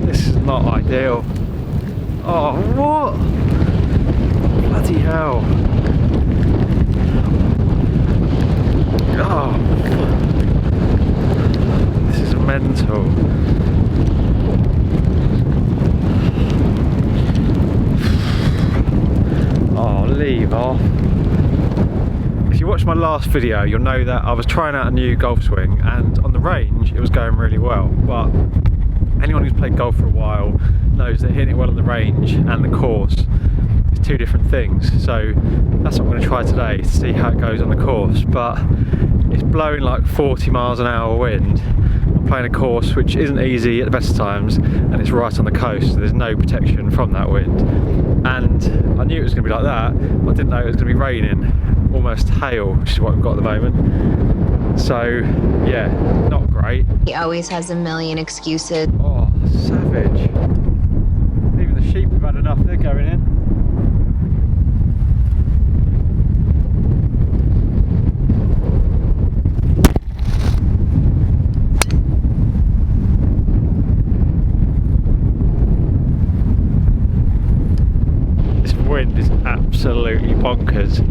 This is not ideal. Oh, what? Bloody hell. Oh, this is mental. Oh, leave off. If you watched my last video, you'll know that I was trying out a new golf swing, and on the range it was going really well, but anyone who's played golf for a while knows that hitting it well on the range and the course is two different things. So that's what I'm going to try today, to see how it goes on the course. But it's blowing like 40 miles an hour wind. I'm playing a course which isn't easy at the best of times, and it's right on the coast, so there's no protection from that wind. And I knew it was going to be like that, but I didn't know it was going to be raining, almost hail, which is what we've got at the moment. So yeah, not great. He always has a million excuses. Oh, savage. Even the sheep have had enough, they're going in. Wind is absolutely bonkers.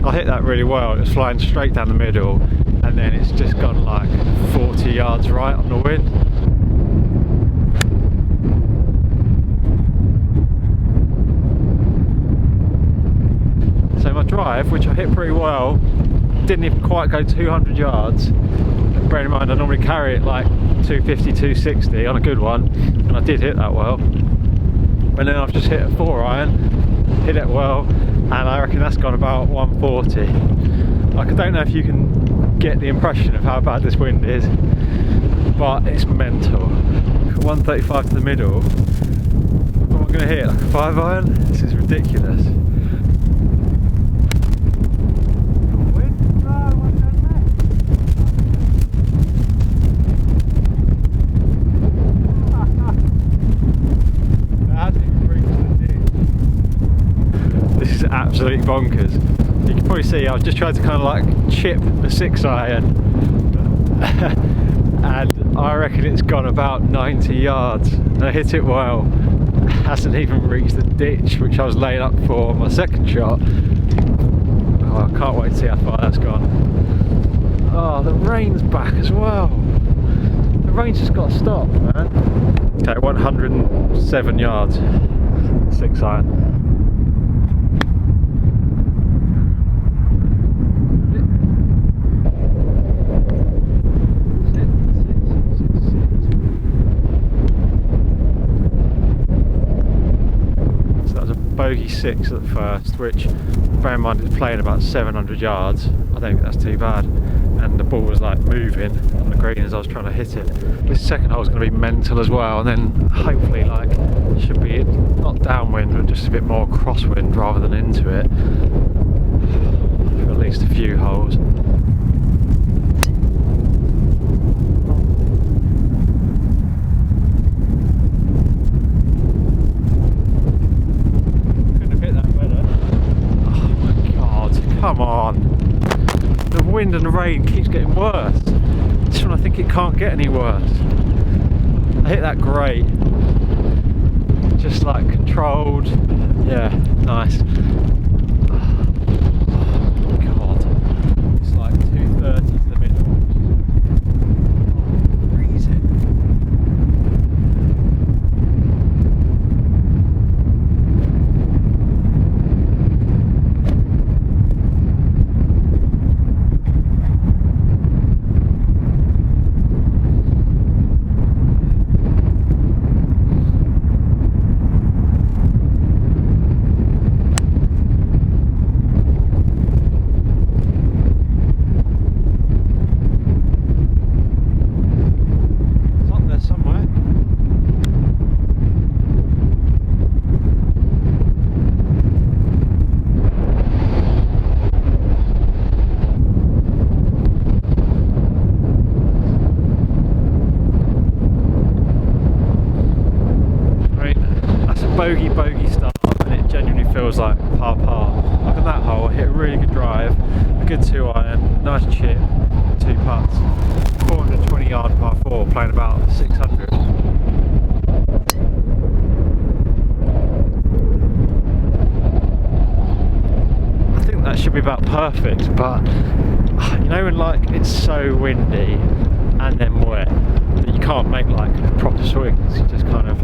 I hit that really well. It was flying straight down the middle, and then it's just gone like 40 yards right on the wind. So my drive, which I hit pretty well, didn't even quite go 200 yards. Bearing in mind I normally carry it like 250, 260 on a good one, and I did hit that well. And then I've just hit a 4-iron, hit it well, and I reckon that's gone about 140. Like, I don't know if you can get the impression of how bad this wind is, but it's mental. 135 to the middle. What am I going to hit? Like a 5-iron? This is ridiculous. Absolutely bonkers. You can probably see I was just trying to kind of like chip the 6-iron, and I reckon it's gone about 90 yards, and I hit it well. It hasn't even reached the ditch which I was laying up for my second shot. Oh, I can't wait to see how far that's gone. Oh, the rain's back as well. The rain's just got to stop, man. Okay, 107 yards, 6-iron. Bogey 6 at the first, which, bear in mind, it's playing about 700 yards. I don't think that's too bad, and the ball was like moving on the green as I was trying to hit it. This second hole is going to be mental as well, and then hopefully like should be not downwind but just a bit more crosswind rather than into it for at least a few holes. Come on, the wind and the rain keeps getting worse. This one I think it can't get any worse. I hit that great, just like controlled, yeah, nice. Oh God, it's like 230 to the middle. Freezing. Bogey start, and it genuinely feels like par. Look at that hole, hit a really good drive, a good 2-iron, nice chip, 2 putts. 420 yard par 4, playing about 600. I think that should be about perfect, but you know when like it's so windy and then wet that you can't make like proper swings, you're just kind of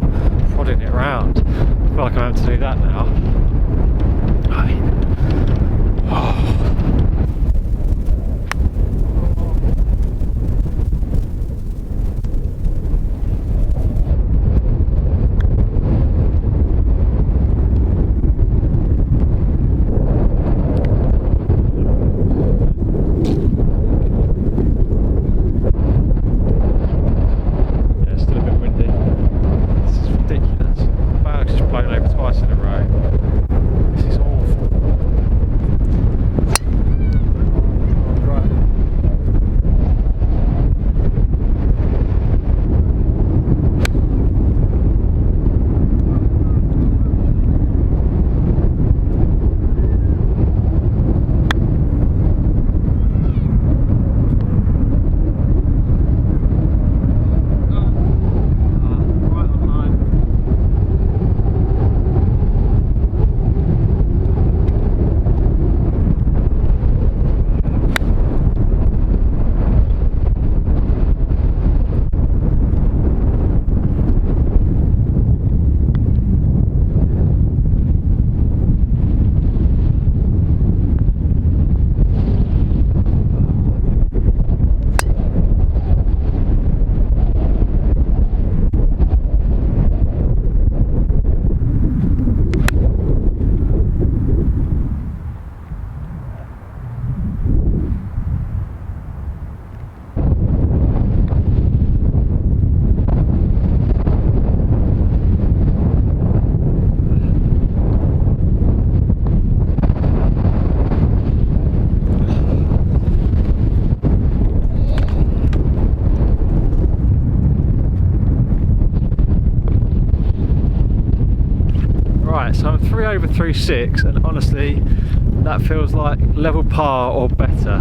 prodding it around. I feel like I'm having to do that now. I mean, so I'm 3 over 3.6, and honestly that feels like level par or better.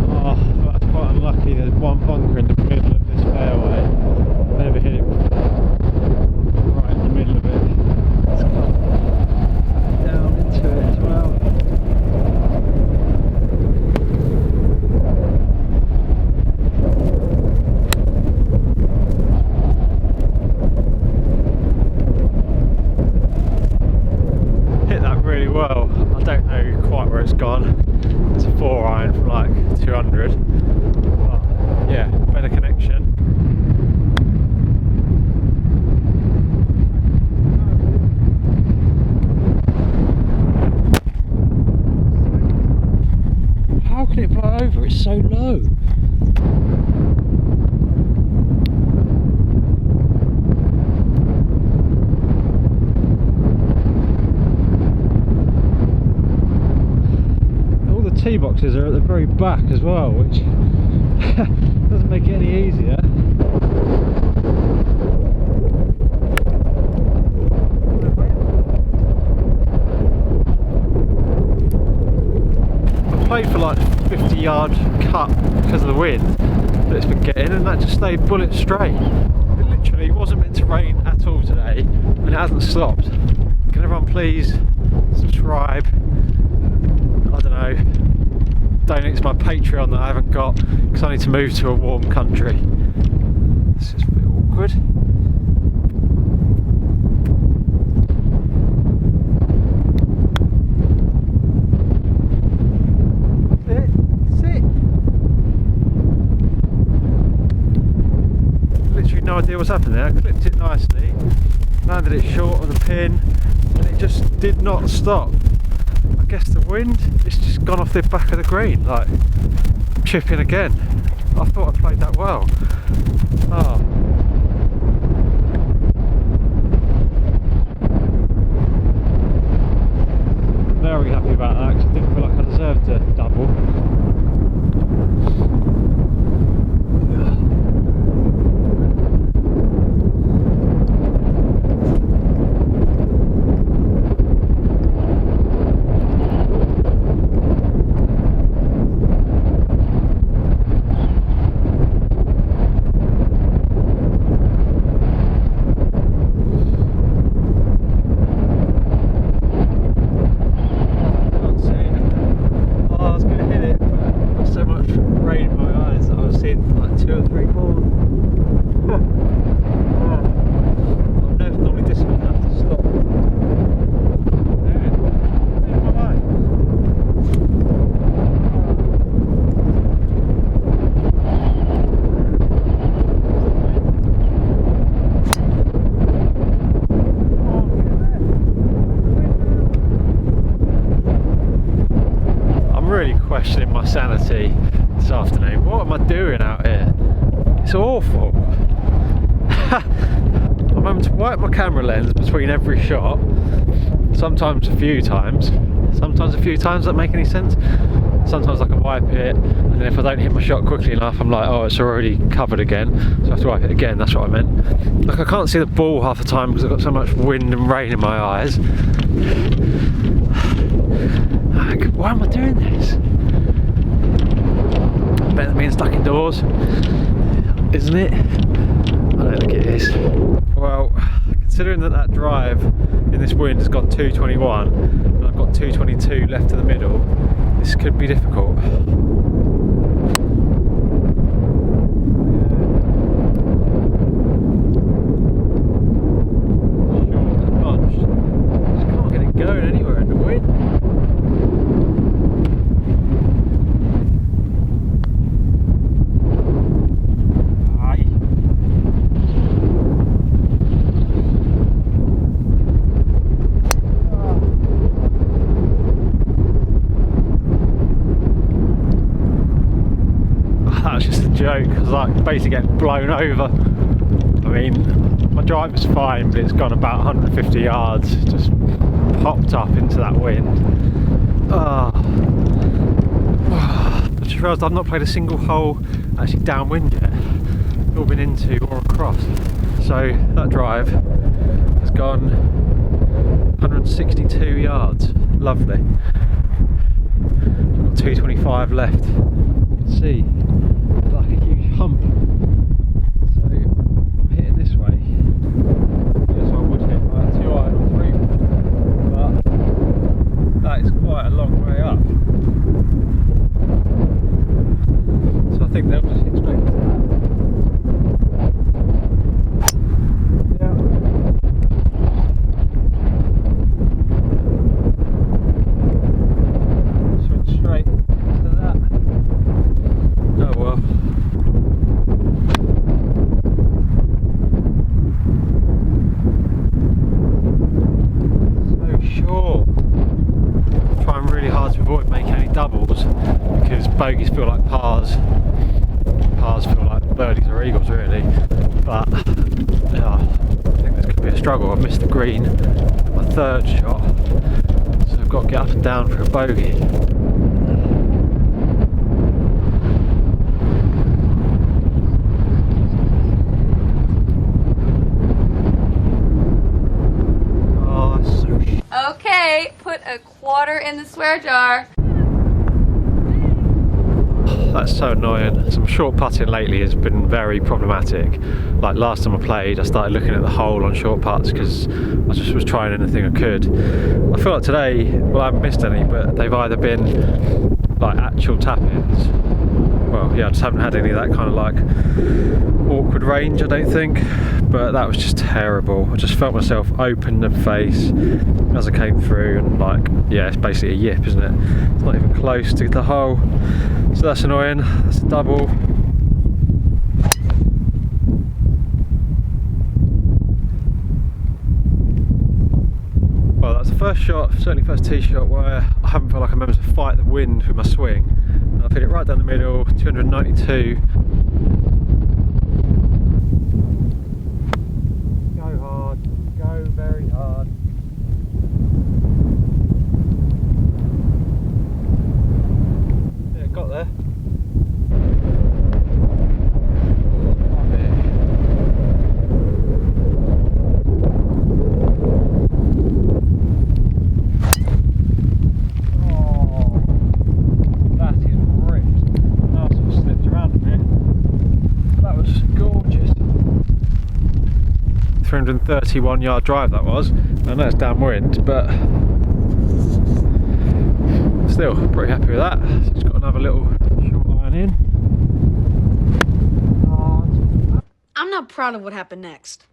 Oh, that's quite unlucky. There's one bunker in the middle of this fairway. Never hit it right in the middle of it. It's gone down into it as well. Well, I don't know quite where it's gone. It's a 4-iron from like 200, but yeah, better connection. How can it blow over? It's so low. Tee boxes are at the very back as well, which doesn't make it any easier. I played for like 50-yard cut because of the wind that it's been getting, and that just stayed bullet straight. It literally wasn't meant to rain at all today, and it hasn't stopped. Can everyone please subscribe? I don't know, donate to my Patreon that I haven't got because I need to move to a warm country. This is a bit awkward. Sit. Literally no idea what's happened there. I clipped it nicely, landed it short of the pin, and it just did not stop. I guess the wind, it's just gone off the back of the green, like chipping again. I thought I played that well. Oh. Very happy about that because I didn't feel like I deserved a double. questioning my sanity this afternoon. What am I doing out here? It's awful. I'm having to wipe my camera lens between every shot. Sometimes a few times. That make any sense? Sometimes I can wipe it, and then if I don't hit my shot quickly enough, I'm like, oh, it's already covered again, so I have to wipe it again. That's what I meant. Like, I can't see the ball half the time because I've got so much wind and rain in my eyes. Like, why am I doing this? Better than being stuck indoors, isn't it? I don't think it is. Well, considering that drive in this wind has gone 221 and I've got 222 left in the middle, this could be difficult. Short and bunched. Just can't get it going anywhere in the wind. Joke, I was like basically getting blown over. I mean, my drive was fine, but it's gone about 150 yards, just popped up into that wind. I just realised I've not played a single hole actually downwind yet. It's all been into or across. So that drive has gone 162 yards. Lovely. I've got 225 left. You can see like a huge hump. So I'm hitting this way. Yes, I would hit like 2 iron or 3, but that is quite a long way up. So I think they'll just hit straight into that. Yeah. So it's straight into that. Oh well. Trying really hard to avoid making any doubles because bogeys feel like pars feel like birdies or eagles really, but yeah, I think this could be a struggle. I've missed the green, my third shot, so I've got to get up and down for a bogey. Okay, put a quarter in the swear jar. That's so annoying. Some short putting lately has been very problematic. Like last time I played, I started looking at the hole on short putts because I just was trying anything I could. I feel like today, well, I haven't missed any, but they've either been like actual tap-ins. Well, yeah, I just haven't had any of that kind of like awkward range, I don't think. But that was just terrible. I just felt myself open the face as I came through, and like, yeah, it's basically a yip, isn't it? It's not even close to the hole. So that's annoying. That's a double. Well, that's the first shot, certainly first tee shot, where I haven't felt like I'm able to fight the wind with my swing. And I've hit it right down the middle, 292. Go hard, go very hard. Yeah, got there. Oh, that is ripped. Now I sort of slipped around a bit. That was gorgeous. 331 yard drive that was. I know it's downwind, but still pretty happy with that. So just got another little short iron in. I'm not proud of what happened next.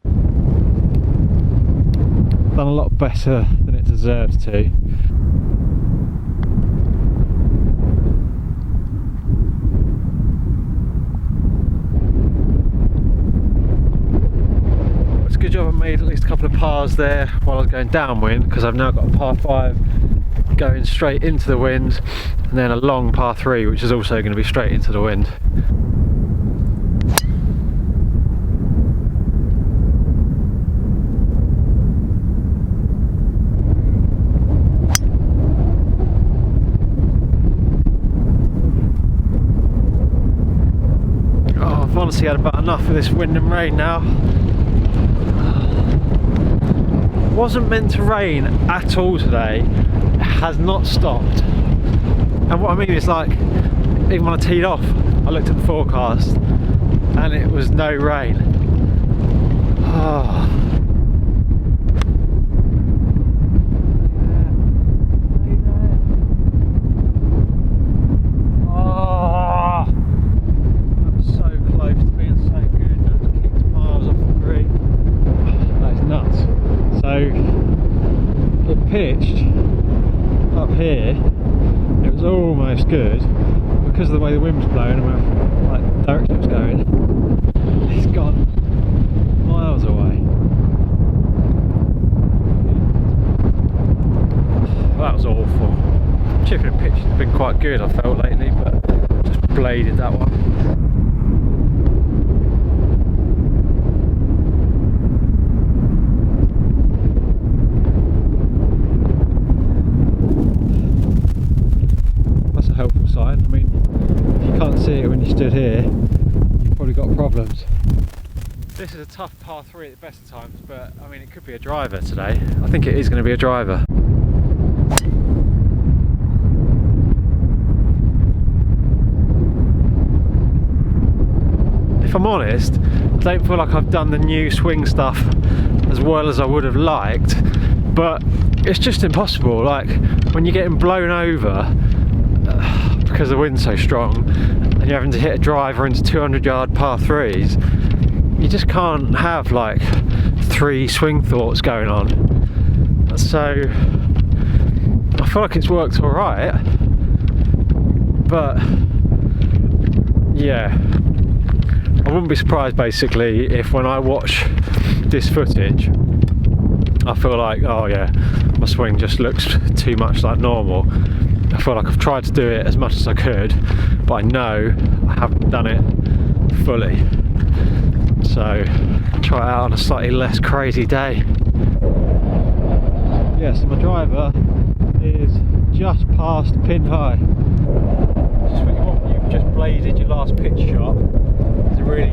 Done a lot better than it deserves to. Good job I made at least a couple of pars there while I was going downwind, because I've now got a par 5 going straight into the wind, and then a long par 3 which is also going to be straight into the wind. Oh, I've honestly had about enough of this wind and rain now. It wasn't meant to rain at all today. It has not stopped. And what I mean is, like, even when I teed off, I looked at the forecast and it was no rain. Oh. Oh. I'm so close to being so good. I just kicked miles off the green. That is nuts. So it pitched up here. It was almost good because of the way the wind was blowing and like the direction it was going. It's gone miles away. That was awful. Chipping and pitch has been quite good, I felt, lately, but just bladed that one. Helpful sign. I mean, if you can't see it when you stood here, you've probably got problems. This is a tough par 3 at the best of times, but I mean, it could be a driver today. I think it is going to be a driver. If I'm honest, I don't feel like I've done the new swing stuff as well as I would have liked, but it's just impossible. Like, when you're getting blown over because the wind's so strong and you're having to hit a driver into 200-yard par 3s, you just can't have like 3 swing thoughts going on. So I feel like it's worked alright, but yeah, I wouldn't be surprised basically if when I watch this footage I feel like, oh yeah, my swing just looks too much like normal. I feel like I've tried to do it as much as I could, but I know I haven't done it fully. So try it out on a slightly less crazy day. Yes, my driver is just past pin high. Just what you want when you've just bladed your last pitch shot. It's a really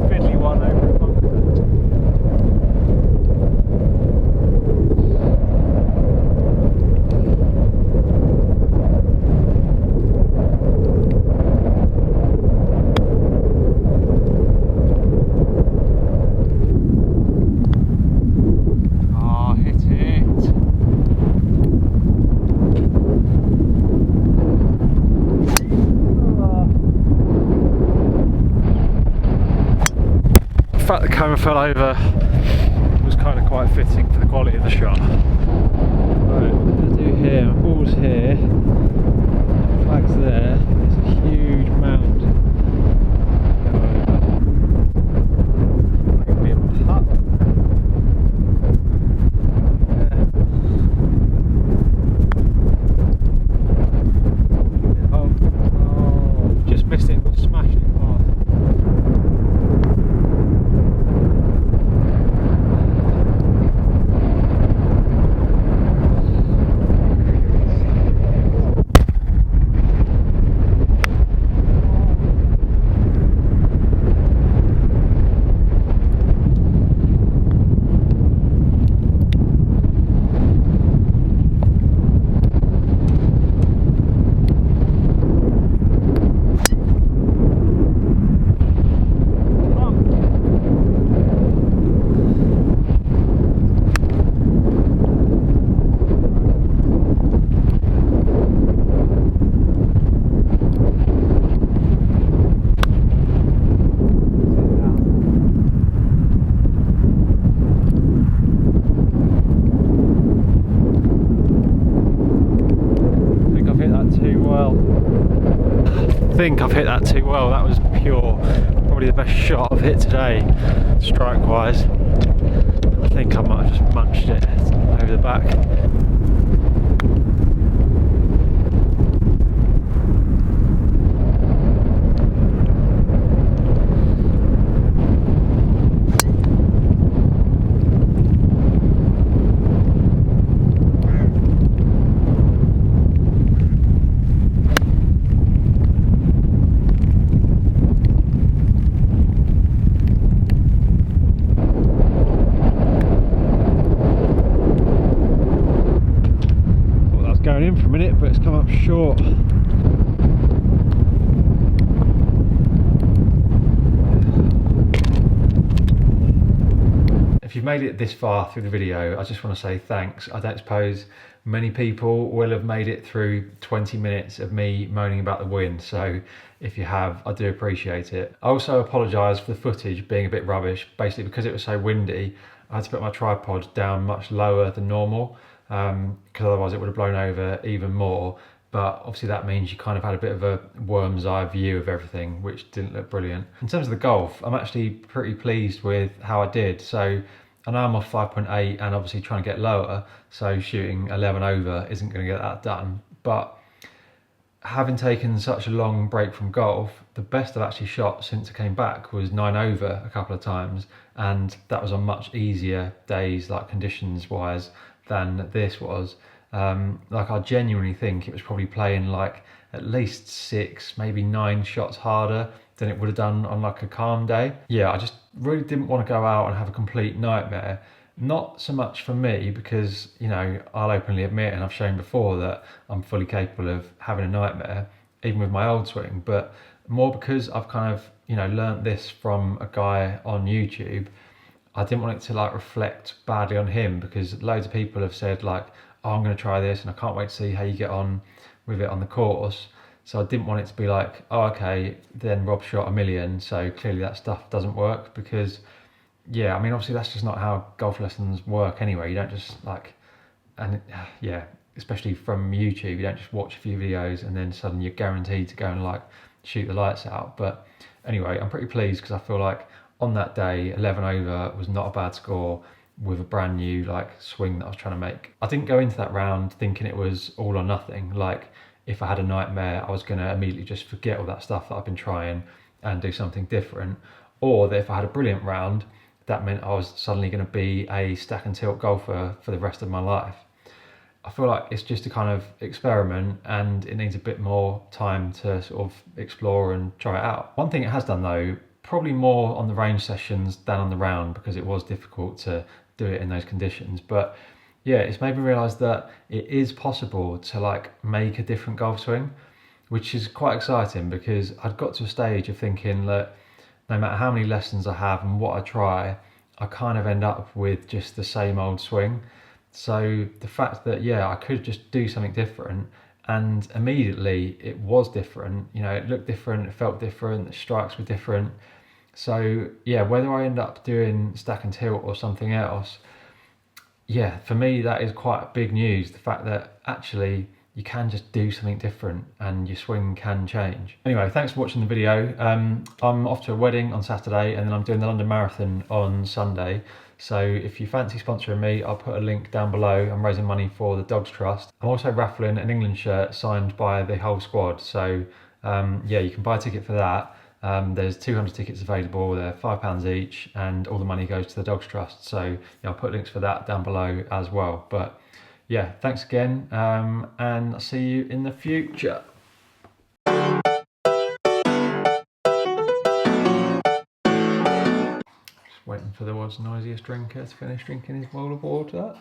fiddly one over a bunker. The fact the camera fell over was kind of quite fitting for the quality of the shot. Right, what I'm going to do here, my ball's here, the flag's there, there's a huge mound to go over. That could be a putt. Yeah. Oh, just missed it, but smashed it hard. I think I've hit that too well. That was pure, probably the best shot I've hit today, strike wise. I think I might have just munched it over the back. it, but it's come up short. If you've made it this far through the video, I just want to say thanks. I don't suppose many people will have made it through 20 minutes of me moaning about the wind, so if you have, I do appreciate it. I also apologise for the footage being a bit rubbish. Basically, because it was so windy, I had to put my tripod down much lower than normal, because otherwise it would have blown over even more. But obviously that means you kind of had a bit of a worm's eye view of everything, which didn't look brilliant. In terms of the golf, I'm actually pretty pleased with how I did. So I know I'm off 5.8 and obviously trying to get lower, so shooting 11 over isn't going to get that done. But having taken such a long break from golf, the best I've actually shot since I came back was 9 over a couple of times, and that was on much easier days, like conditions wise, than this was. Like, I genuinely think it was probably playing like at least 6, maybe 9 shots harder than it would have done on like a calm day. Yeah, I just really didn't want to go out and have a complete nightmare. Not so much for me, because, you know, I'll openly admit, and I've shown before, that I'm fully capable of having a nightmare, even with my old swing, but more because I've kind of, you know, learnt this from a guy on YouTube. I didn't want it to like reflect badly on him, because loads of people have said like, oh, I'm going to try this and I can't wait to see how you get on with it on the course. So I didn't want it to be like, oh, okay, then Rob shot 1,000,000, so clearly that stuff doesn't work. Because, yeah, I mean, obviously that's just not how golf lessons work anyway. You don't just like, and yeah, especially from YouTube, you don't just watch a few videos and then suddenly you're guaranteed to go and like shoot the lights out. But anyway, I'm pretty pleased, because I feel like on that day, 11 over was not a bad score with a brand new like swing that I was trying to make. I didn't go into that round thinking it was all or nothing. Like, if I had a nightmare, I was going to immediately just forget all that stuff that I've been trying and do something different. Or that if I had a brilliant round, that meant I was suddenly going to be a stack and tilt golfer for the rest of my life. I feel like it's just a kind of experiment, and it needs a bit more time to sort of explore and try it out. One thing it has done though, probably more on the range sessions than on the round, because it was difficult to do it in those conditions, but yeah, it's made me realise that it is possible to like make a different golf swing, which is quite exciting, because I'd got to a stage of thinking that no matter how many lessons I have and what I try, I kind of end up with just the same old swing. So the fact that, yeah, I could just do something different, and immediately it was different, you know, it looked different, it felt different, the strikes were different. So yeah, whether I end up doing stack and tilt or something else, yeah, for me that is quite big news, the fact that actually you can just do something different and your swing can change. Anyway, thanks for watching the video. I'm off to a wedding on Saturday, and then I'm doing the London Marathon on Sunday. So if you fancy sponsoring me, I'll put a link down below. I'm raising money for the Dogs Trust. I'm also raffling an England shirt signed by the whole squad. So yeah, you can buy a ticket for that. There's 200 tickets available, they're £5 each, and all the money goes to the Dogs Trust. So yeah, I'll put links for that down below as well. But yeah, thanks again, and I'll see you in the future. Just waiting for the world's noisiest drinker to finish drinking his bowl of water.